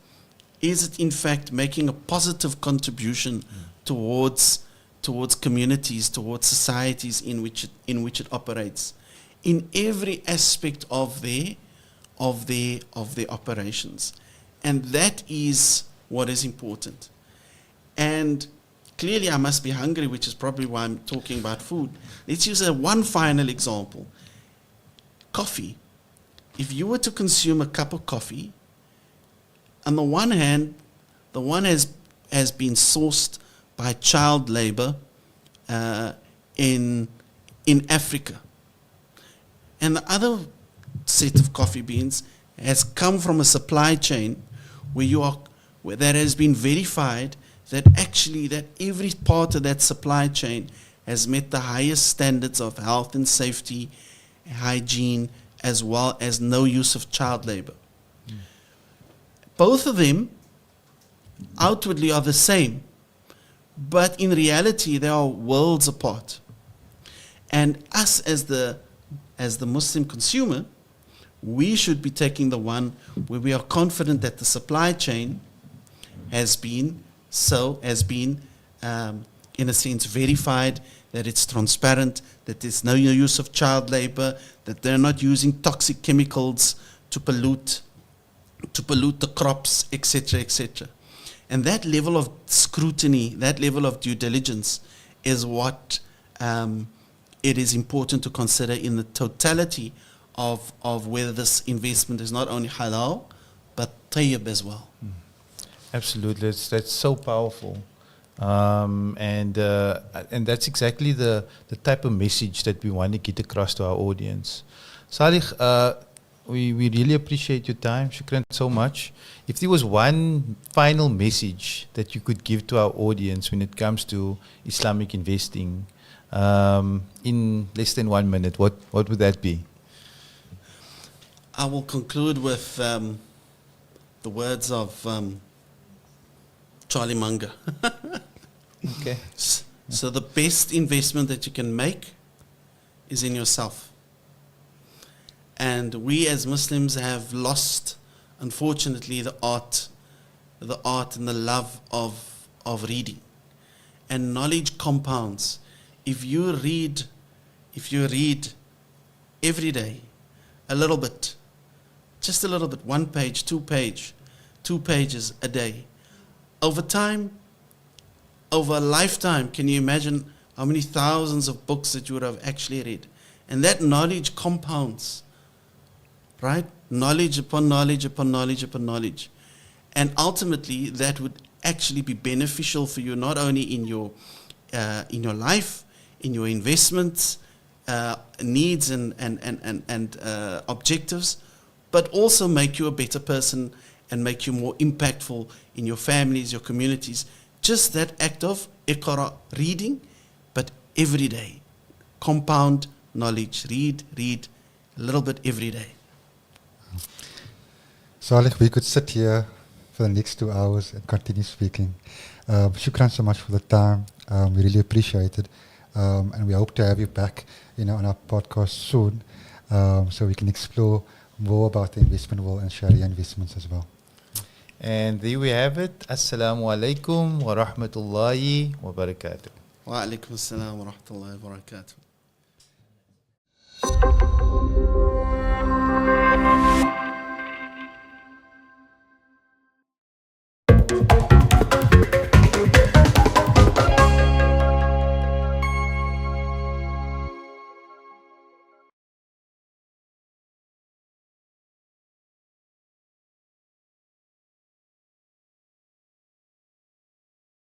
making a positive contribution towards communities, towards societies in which it operates, in every aspect of their operations? And that is what is important. And clearly I must be hungry, which is probably why I'm talking about food. Let's use one final example. Coffee. If you were to consume a cup of coffee, on the one hand, the one has been sourced by child labor in Africa. And the other set of coffee beans has come from a supply chain where that has been verified that actually that every part of that supply chain has met the highest standards of health and safety, hygiene, as well as no use of child labor. Both of them outwardly are the same, but in reality they are worlds apart. And us as the Muslim consumer, we should be taking the one where we are confident that the supply chain has been in a sense verified, that it's transparent, that there's no use of child labor, that they're not using toxic chemicals to pollute the crops, etc., etc. And that level of scrutiny, that level of due diligence is what it is important to consider in the totality of whether this investment is not only halal, but tayyib as well. Absolutely, that's so powerful. And that's exactly the type of message that we want to get across to our audience. Salih, we really appreciate your time. Shukran so much. If there was one final message that you could give to our audience when it comes to Islamic investing, in less than 1 minute, what would that be? I will conclude with the words of Charlie Munger. Okay. So the best investment that you can make is in yourself. And we as Muslims have lost, unfortunately, the art and the love of reading. And knowledge compounds. If you read every day a little bit, just a little bit, 1 page, 2 pages a day, over time, over a lifetime, can you imagine how many thousands of books that you would have actually read? And that knowledge compounds, right? Knowledge upon knowledge upon knowledge upon knowledge. And ultimately, that would actually be beneficial for you, not only in your life, in your investments, needs and objectives, but also make you a better person and make you more impactful in your families, your communities. Just that act of iqra, reading, but every day. Compound knowledge. Read a little bit every day. Salih, we could sit here for the next 2 hours and continue speaking. Shukran so much for the time. We really appreciate it. And we hope to have you back, on our podcast soon, so we can explore more about the investment world and Sharia investments as well. And there we have it. Assalamu alaikum wa rahmatullahi wa barakatuh. Wa alaikum assalam wa rahmatullahi wa barakatuh.